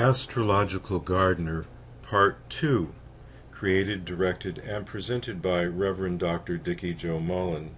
Astrological Gardner, Part 2, created, directed, and presented by Reverend Dr. Dickie Jo Mullen.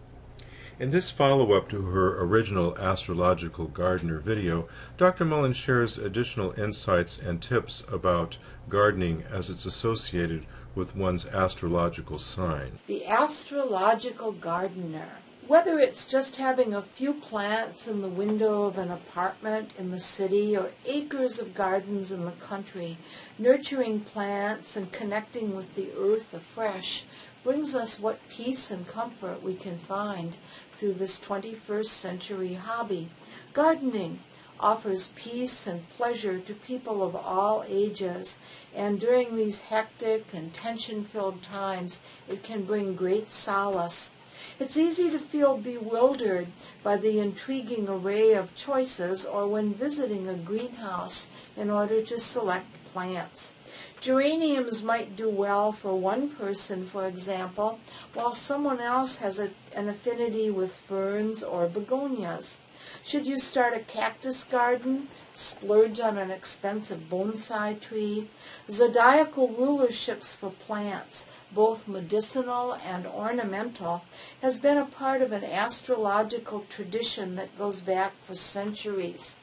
In this follow-up to her original Astrological Gardener video, Dr. Mullen shares additional insights and tips about gardening as it's associated with one's astrological sign. The Astrological Gardener. Whether it's just having a few plants in the window of an apartment in the city or acres of gardens in the country, nurturing plants and connecting with the earth afresh brings us what peace and comfort we can find through this 21st century hobby. Gardening offers peace and pleasure to people of all ages, and during these hectic and tension-filled times, it can bring great solace. It's easy to feel bewildered by the intriguing array of choices or when visiting a greenhouse in order to select plants. Geraniums might do well for one person, for example, while someone else has an affinity with ferns or begonias. Should you start a cactus garden, splurge on an expensive bonsai tree? Zodiacal rulerships for plants, both medicinal and ornamental, has been a part of an astrological tradition that goes back for centuries.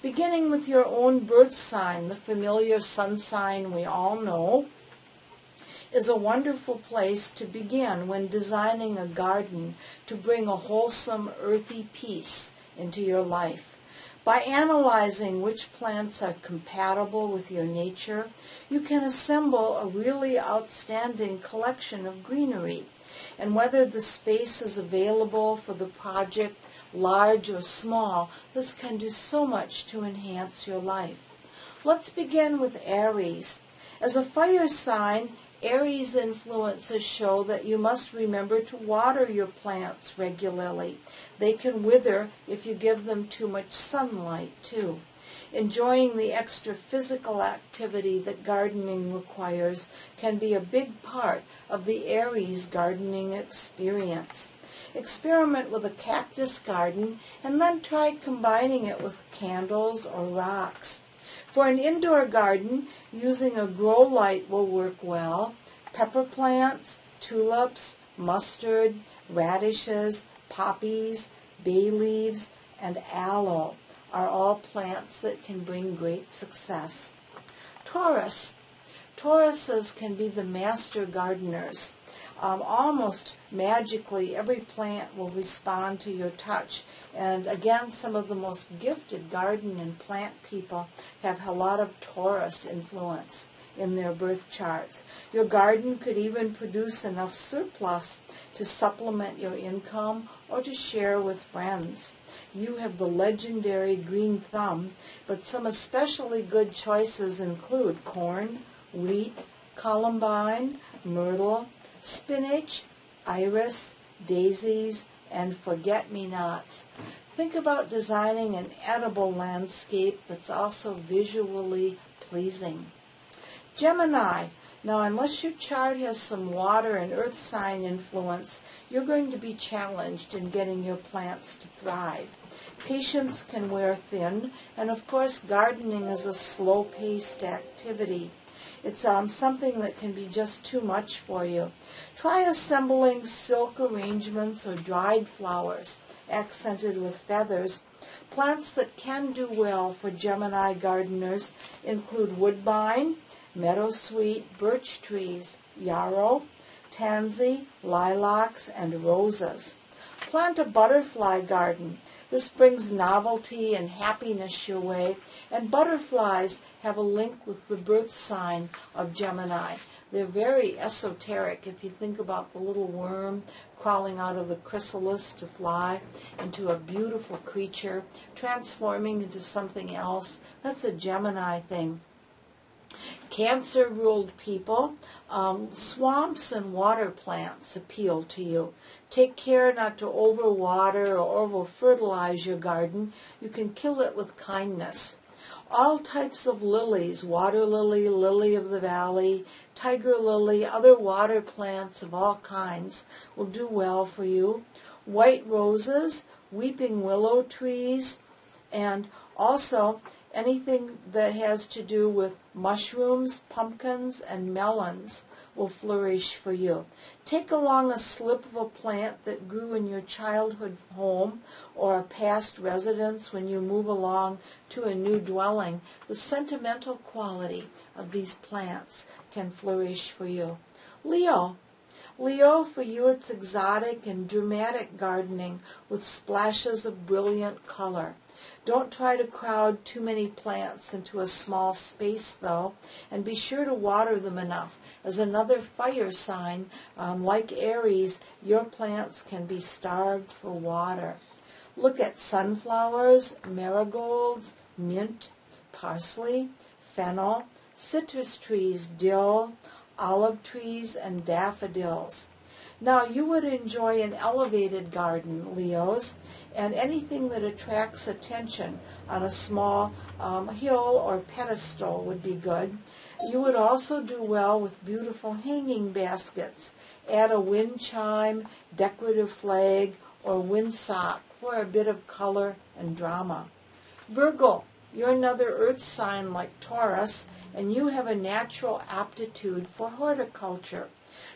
Beginning with your own birth sign, the familiar sun sign we all know, is a wonderful place to begin when designing a garden to bring a wholesome, earthy peace into your life. By analyzing which plants are compatible with your nature, you can assemble a really outstanding collection of greenery. And whether the space is available for the project, large or small, this can do so much to enhance your life. Let's begin with Aries. As a fire sign, Aries influences show that you must remember to water your plants regularly. They can wither if you give them too much sunlight, too. Enjoying the extra physical activity that gardening requires can be a big part of the Aries gardening experience. Experiment with a cactus garden and then try combining it with candles or rocks. For an indoor garden, using a grow light will work well. Pepper plants, tulips, mustard, radishes, poppies, bay leaves, and aloe are all plants that can bring great success. Taurus. Tauruses can be the master gardeners. Almost magically, every plant will respond to your touch. And again, some of the most gifted garden and plant people have a lot of Taurus influence in their birth charts. Your garden could even produce enough surplus to supplement your income or to share with friends. You have the legendary green thumb, but some especially good choices include corn, wheat, columbine, myrtle, spinach, iris, daisies, and forget-me-nots. Think about designing an edible landscape that's also visually pleasing. Gemini. Now, unless your chart has some water and earth sign influence, you're going to be challenged in getting your plants to thrive. Patience can wear thin, and of course, gardening is a slow-paced activity. It's something that can be just too much for you. Try assembling silk arrangements or dried flowers, accented with feathers. Plants that can do well for Gemini gardeners include woodbine, meadowsweet, birch trees, yarrow, tansy, lilacs, and roses. Plant a butterfly garden. This brings novelty and happiness your way, and butterflies have a link with the birth sign of Gemini. They're very esoteric if you think about the little worm crawling out of the chrysalis to fly into a beautiful creature, transforming into something else. That's a Gemini thing. Cancer-ruled people, swamps and water plants appeal to you. Take care not to overwater or over-fertilize your garden. You can kill it with kindness. All types of lilies, water lily, lily of the valley, tiger lily, other water plants of all kinds will do well for you. White roses, weeping willow trees, and also Anything that has to do with mushrooms, pumpkins, and melons will flourish for you. Take along a slip of a plant that grew in your childhood home or a past residence when you move along to a new dwelling. The sentimental quality of these plants can flourish for you. Leo. Leo, for you it's exotic and dramatic gardening with splashes of brilliant color. Don't try to crowd too many plants into a small space, though, and be sure to water them enough. As another fire sign, like Aries, your plants can be starved for water. Look at sunflowers, marigolds, mint, parsley, fennel, citrus trees, dill, olive trees, and daffodils. Now, you would enjoy an elevated garden, Leos, and anything that attracts attention on a small hill or pedestal would be good. You would also do well with beautiful hanging baskets. Add a wind chime, decorative flag, or windsock for a bit of color and drama. Virgo, you're another earth sign like Taurus, and you have a natural aptitude for horticulture.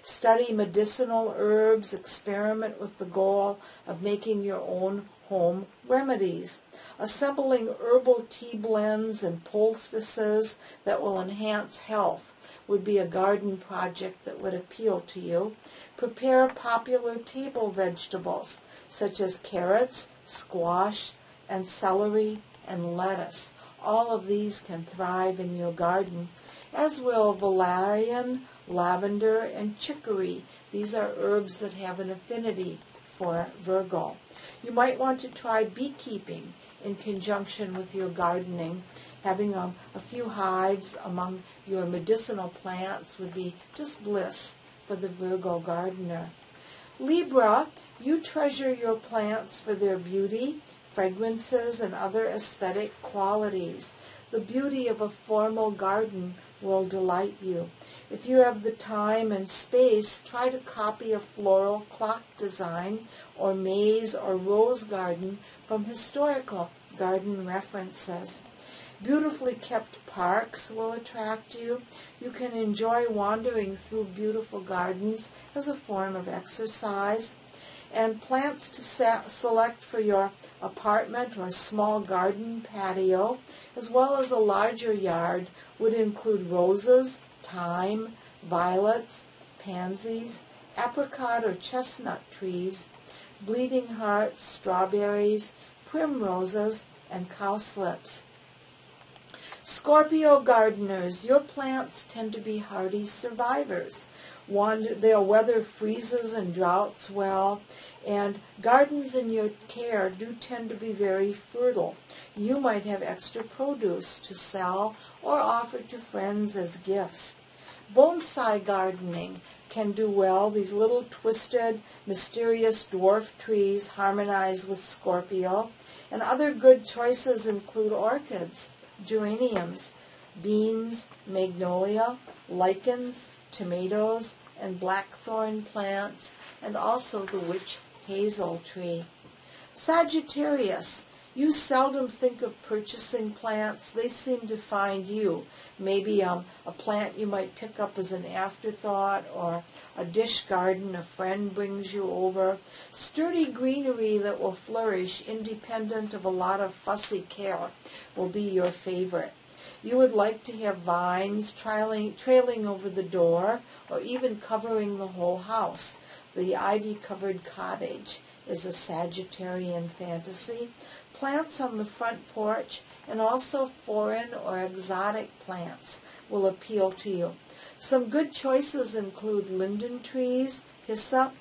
Study medicinal herbs, experiment with the goal of making your own home remedies. Assembling herbal tea blends and poultices that will enhance health would be a garden project that would appeal to you. Prepare popular table vegetables such as carrots, squash, and celery and lettuce. All of these can thrive in your garden, as will valerian, lavender, and chicory. These are herbs that have an affinity for Virgo. You might want to try beekeeping in conjunction with your gardening. Having a few hives among your medicinal plants would be just bliss for the Virgo gardener. Libra, you treasure your plants for their beauty, fragrances, and other aesthetic qualities. The beauty of a formal garden will delight you. If you have the time and space, try to copy a floral clock design or maze or rose garden from historical garden references. Beautifully kept parks will attract you. You can enjoy wandering through beautiful gardens as a form of exercise. And plants to select for your apartment or small garden patio, as well as a larger yard, would include roses, thyme, violets, pansies, apricot or chestnut trees, bleeding hearts, strawberries, primroses, and cowslips. Scorpio gardeners, your plants tend to be hardy survivors. They'll weather freezes and droughts well, and gardens in your care do tend to be very fertile. You might have extra produce to sell or offer to friends as gifts. Bonsai gardening can do well. These little twisted, mysterious dwarf trees harmonize with Scorpio, and other good choices include orchids, geraniums, beans, magnolia, lichens, tomatoes, and blackthorn plants, and also the witch hazel tree. Sagittarius, you seldom think of purchasing plants. They seem to find you. Maybe a plant you might pick up as an afterthought, or a dish garden a friend brings you over. Sturdy greenery that will flourish independent of a lot of fussy care will be your favorite. You would like to have vines trailing over the door or even covering the whole house. The ivy-covered cottage is a Sagittarian fantasy. Plants on the front porch and also foreign or exotic plants will appeal to you. Some good choices include linden trees, hyssop,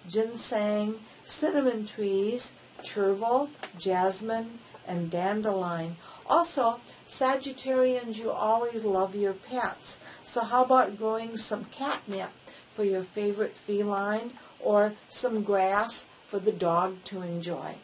ginseng, cinnamon trees, chervil, jasmine, and dandelion. Also, Sagittarians, you always love your pets. So how about growing some catnip for your favorite feline, or some grass for the dog to enjoy?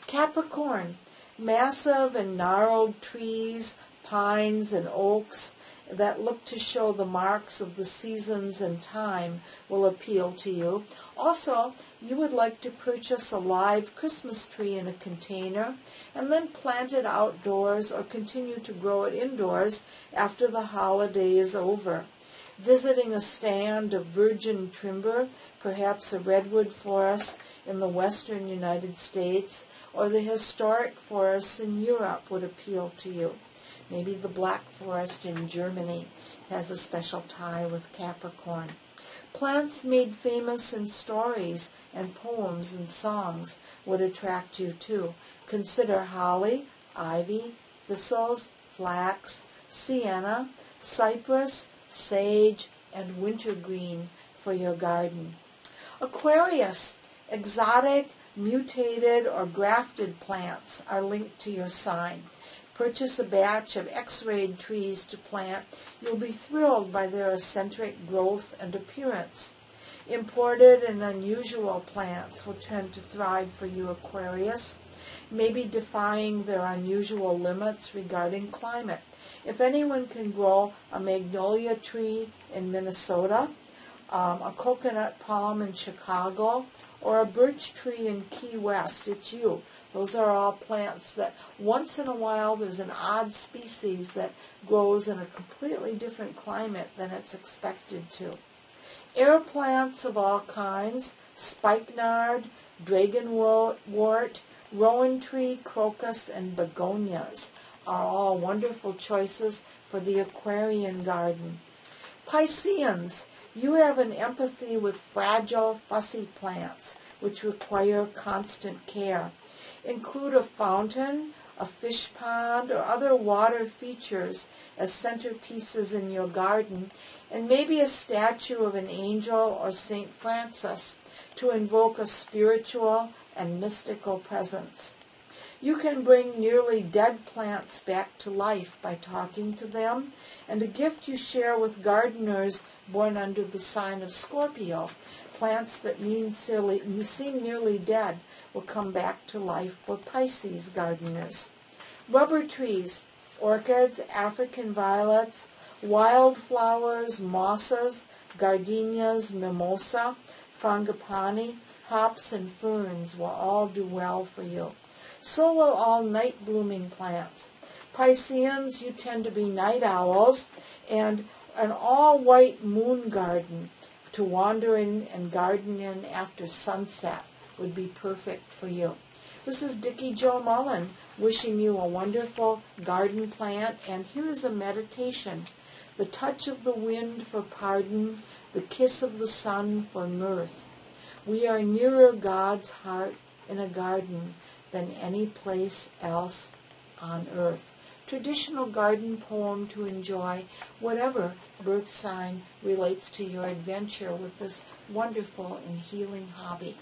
Capricorn, massive and gnarled trees, pines and oaks, that look to show the marks of the seasons and time will appeal to you. Also, you would like to purchase a live Christmas tree in a container and then plant it outdoors or continue to grow it indoors after the holiday is over. Visiting a stand of virgin timber, perhaps a redwood forest in the western United States or the historic forests in Europe would appeal to you. Maybe the Black Forest in Germany has a special tie with Capricorn. Plants made famous in stories and poems and songs would attract you too. Consider holly, ivy, thistles, flax, sienna, cypress, sage, and wintergreen for your garden. Aquarius, exotic, mutated, or grafted plants are linked to your sign. Purchase a batch of X-rayed trees to plant. You'll be thrilled by their eccentric growth and appearance. Imported and unusual plants will tend to thrive for you, Aquarius, maybe defying their unusual limits regarding climate. If anyone can grow a magnolia tree in Minnesota, a coconut palm in Chicago, or a birch tree in Key West, it's you. Those are all plants that once in a while there's an odd species that grows in a completely different climate than it's expected to. Air plants of all kinds, spikenard, dragonwort, rowan tree, crocus, and begonias are all wonderful choices for the Aquarian garden. Pisceans, you have an empathy with fragile, fussy plants which require constant care. Include a fountain, a fish pond, or other water features as centerpieces in your garden, and maybe a statue of an angel or St. Francis to invoke a spiritual and mystical presence. You can bring nearly dead plants back to life by talking to them, and a gift you share with gardeners born under the sign of Scorpio. Plants that seem nearly dead will come back to life for Pisces gardeners. Rubber trees, orchids, African violets, wildflowers, mosses, gardenias, mimosa, frangipani, hops, and ferns will all do well for you. So will all night-blooming plants. Pisceans, you tend to be night owls, and an all-white moon garden to wander in and garden in after sunset would be perfect for you. This is Dickie Jo Mullen wishing you a wonderful garden plant, and here is a meditation. The touch of the wind for pardon, the kiss of the sun for mirth. We are nearer God's heart in a garden than any place else on earth. Traditional garden poem to enjoy, whatever birth sign relates to your adventure with this wonderful and healing hobby.